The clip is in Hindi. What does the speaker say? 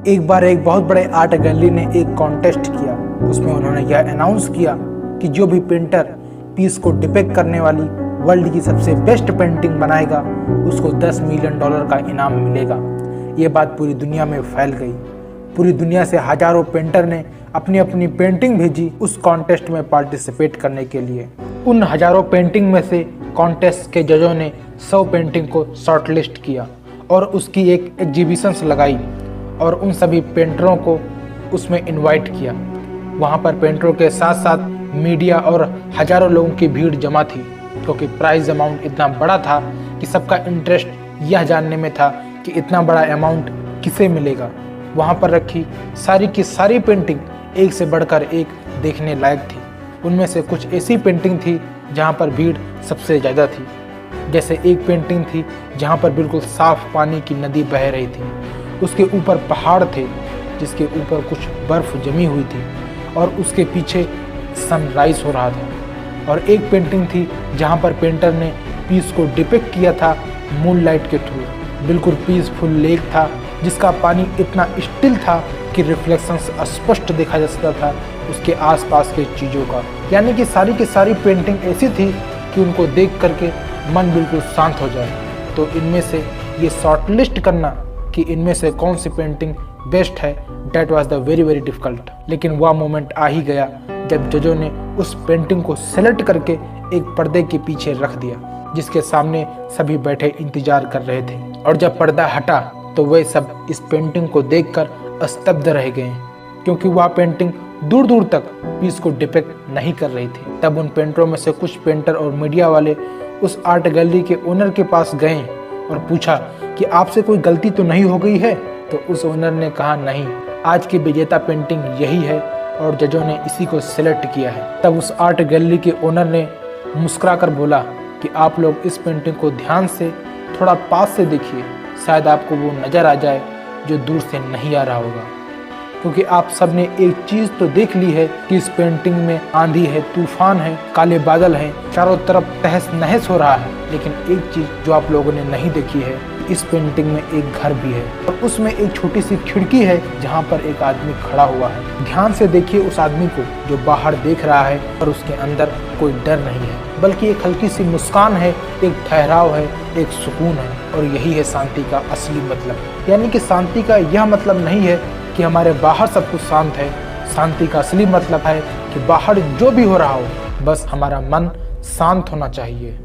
एक बार एक बहुत बड़े आर्ट गैलरी ने एक कॉन्टेस्ट किया। उसमें उन्होंने यह अनाउंस किया कि जो भी पेंटर पीस को डिपिक्ट करने वाली वर्ल्ड की सबसे बेस्ट पेंटिंग बनाएगा उसको $10 मिलियन का इनाम मिलेगा। ये बात पूरी दुनिया में फैल गई। पूरी दुनिया से हजारों पेंटर ने अपनी अपनी पेंटिंग भेजी उस कॉन्टेस्ट में पार्टिसिपेट करने के लिए। उन हजारों पेंटिंग में से कॉन्टेस्ट के जजों ने 100 पेंटिंग को शॉर्टलिस्ट किया और उसकी एक एग्जीबिशंस लगाई और उन सभी पेंटरों को उसमें इनवाइट किया। वहाँ पर पेंटरों के साथ साथ मीडिया और हजारों लोगों की भीड़ जमा थी, क्योंकि प्राइज अमाउंट इतना बड़ा था कि सबका इंटरेस्ट यह जानने में था कि इतना बड़ा अमाउंट किसे मिलेगा। वहाँ पर रखी सारी की सारी पेंटिंग एक से बढ़कर एक देखने लायक थी। उनमें से कुछ ऐसी पेंटिंग थी जहाँ पर भीड़ सबसे ज़्यादा थी। जैसे एक पेंटिंग थी जहाँ पर बिल्कुल साफ पानी की नदी बह रही थी, उसके ऊपर पहाड़ थे जिसके ऊपर कुछ बर्फ जमी हुई थी और उसके पीछे सनराइज हो रहा था। और एक पेंटिंग थी जहाँ पर पेंटर ने पीस को डिपिक्ट किया था मूनलाइट के थ्रू। बिल्कुल पीसफुल लेक था जिसका पानी इतना स्टिल था कि रिफ्लेक्शंस स्पष्ट देखा जा सकता था उसके आसपास के चीज़ों का। यानी कि सारी की सारी पेंटिंग ऐसी थी कि उनको देख करके मन बिल्कुल शांत हो जाए। तो इनमें से ये शॉर्टलिस्ट करना कि इनमें से कौन सी पेंटिंग बेस्ट है, that was the very very difficult. लेकिन वह मोमेंट आ ही गया जब जजों ने उस पेंटिंग को सेलेक्ट करके एक पर्दे के पीछे रख दिया, जिसके सामने सभी बैठे इंतजार कर रहे थे। और जब पर्दा हटा तो वे सब इस पेंटिंग को देखकर स्तब्ध रह गए, क्योंकि वह पेंटिंग दूर दूर तक पीस को डिपिक्ट नहीं कर रही थी। तब उन पेंटरों में से कुछ पेंटर और मीडिया वाले उस आर्ट गैलरी के ओनर के पास गए और पूछा कि आपसे कोई गलती तो नहीं हो गई है। तो उस ओनर ने कहा, नहीं, आज की विजेता पेंटिंग यही है और जजों ने इसी को सिलेक्ट किया है। तब उस आर्ट गैलरी के ओनर ने मुस्कुराकर बोला कि आप लोग इस पेंटिंग को ध्यान से थोड़ा पास से देखिए, शायद आपको वो नज़र आ जाए जो दूर से नहीं आ रहा होगा। क्योंकि आप सब ने एक चीज़ तो देख ली है कि इस पेंटिंग में आंधी है, तूफान है, काले बादल हैं, चारों तरफ तहस नहस हो रहा है। लेकिन एक चीज़ जो आप लोगों ने नहीं देखी है, इस पेंटिंग में एक घर भी है और उसमें एक छोटी सी खिड़की है जहाँ पर एक आदमी खड़ा हुआ है। ध्यान से देखिए उस आदमी को जो बाहर देख रहा है और उसके अंदर कोई डर नहीं है, बल्कि एक हल्की सी मुस्कान है, एक ठहराव है, एक सुकून है। और यही है शांति का असली मतलब। यानी कि शांति का यह मतलब नहीं है कि हमारे बाहर सब कुछ शांत है। शांति का असली मतलब है कि बाहर जो भी हो रहा हो, बस हमारा मन शांत होना चाहिए।